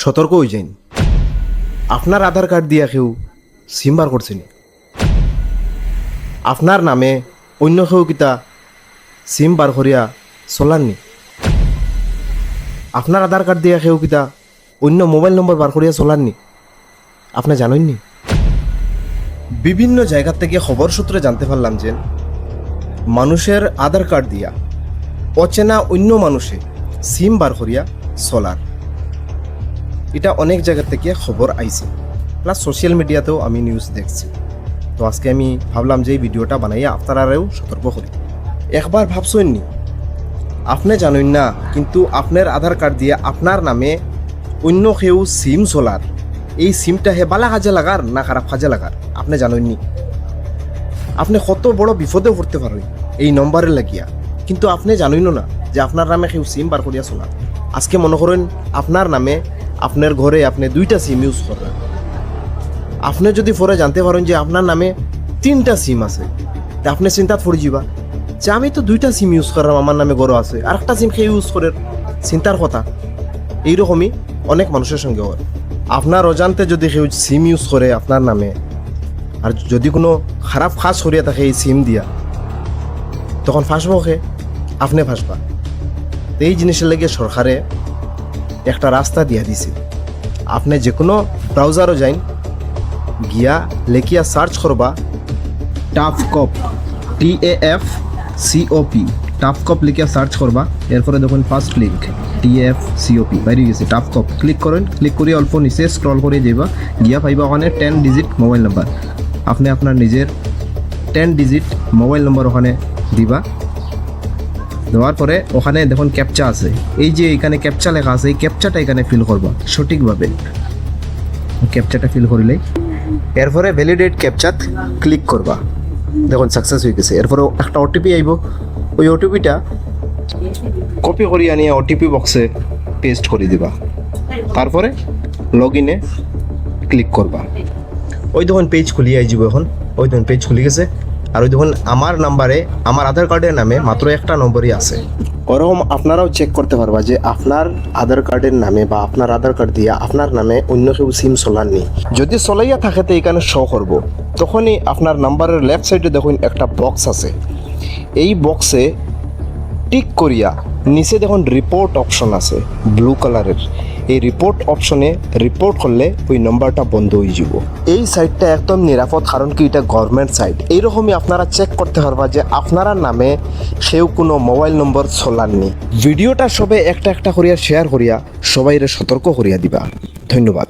সতর্ক হয়ে যাইন। আপনার আধার কার্ড দিয়া কেউ সিম বার করছেন, আপনার নামে অন্য কেউ কিতা সিম বার করিয়া চলাননি, আপনার আধার কার্ড দিয়া কেউ কিতা অন্য মোবাইল নম্বর বার করিয়া চলাননি, আপনি জানেননি। বিভিন্ন জায়গা থেকে খবর সূত্রে জানতে পারলাম যে মানুষের আধার কার্ড দিয়া অচেনা অন্য মানুষে সিম বার করিয়া চলার, এটা অনেক জায়গা থেকে খবর আইছে, প্লাস সোশ্যাল মিডিয়াতেও আমি নিউজ দেখছি। তো আজকে আমি ভাবলাম যে এই ভিডিওটা বানাইয়া আপনারাও সতর্ক করি। একবার ভাবছেননি আপনি জানেন না, কিন্তু আপনার আধার কার্ড দিয়ে আপনার নামে অন্য কেউ সিম চলার, এই সিমটা হে বালা কাজে লাগার না খারাপ কাজে লাগার আপনি জানেননি। আপনি কত বড় বিপদে পড়তে পারেন এই নম্বরে লাগিয়া, কিন্তু আপনি জানেন না যে আপনার নামে কেউ সিম বার করিয়া চলার। আজকে মনে করেন আপনার নামে আপনার ঘরে আপনি 2টা সিম ইউজ করেন, আপনি যদি পরে জানতে পারেন যে আপনার নামে 3টা সিম আছে, তা আপনি চিন্তাত পড়ে যাবা যে আমি তো 2টা সিম ইউজ করলাম, আমার নামে গরো আছে, আর একটা সিম খেয়ে ইউজ করে, চিন্তার কথা। এইরকমই অনেক মানুষের সঙ্গে হয়। আপনার অজান্তে যদি কেউ সিম ইউজ করে আপনার নামে, আর যদি কোনো খারাপ কাজ করিয়া থাকে এই সিম দিয়া, তখন ফাঁসবো কে? আপনি ফাঁসবা। এই জিনিসের লেগে সরকারে একটা রাস্তা দিয়া দিছে, আপনি যে কোনো ব্রাউজারও যাইন, গিয়া লেখিয়া সার্চ করবা টাফকপ, TAFCOP, টাফকপ লিখিয়া সার্চ করবা। এরপরে দেখুন ফার্স্ট লিঙ্ক TFCOP বাইরে গেছে, টাফকপ ক্লিক করেন। ক্লিক করিয়ে অল্প নিচে স্ক্রল করে যাইবা, গিয়া পাইবা ওখানে 10 ডিজিট মোবাইল নাম্বার। আপনি আপনার নিজের 10 ডিজিট মোবাইল নম্বর ওখানে দিবা। দেওয়ার পরে ওখানে দেখুন ক্যাপচা আছে, এই যে এখানে ক্যাপচা লেখা আছে, এই ক্যাপচাটা এখানে ফিল করবা সঠিকভাবে। ক্যাপচাটা ফিল করিলেই এরপরে ভ্যালিডেট ক্যাপচাত ক্লিক করবা। দেখুন সাকসেস হয়ে গেছে। এরপরে একটা ওটিপি আইব, ওই ওটিপিটা কপি করি আনিয়ে ওটিপি বক্সে পেস্ট করে দিবা। তারপরে লগ ইনে ক্লিক করবা। ওই দেখুন পেজ খুলিয়ে আইব, এখন ওই দেখুন পেজ খুলে গেছে। আর ওই দেখুন আমার নাম্বারে, আমার আধার কার্ডের নামে মাত্র একটা নম্বরই আছে। ওরকম আপনারাও চেক করতে পারবা যে আপনার আধার কার্ডের নামে বা আপনার আধার কার্ড দিয়ে আপনার নামে অন্য কেউ সিম চলাননি। যদি চলাইয়া থাকে তো এখানে শো করবো, তখনই আপনার নাম্বারের লেফট সাইডে দেখুন একটা বক্স আছে, এই বক্সে টিক করিয়া নিচে দেখুন রিপোর্ট অপশন আছে ব্লু কালারের, এই রিপোর্ট অপশনে রিপোর্ট করলে ওই নম্বরটা বন্ধ হয়ে যাব। এই সাইটটা একদম নিরাপদ, কারণ কি এটা গভর্নমেন্ট সাইট। এইরকমই আপনারা চেক করতে পারবা যে আপনারা নামে সেও কোনো মোবাইল নম্বর চলাননি। ভিডিওটা সবে একটা একটা করিয়া শেয়ার করিয়া সবাইরে সতর্ক করিয়া দিবা। ধন্যবাদ।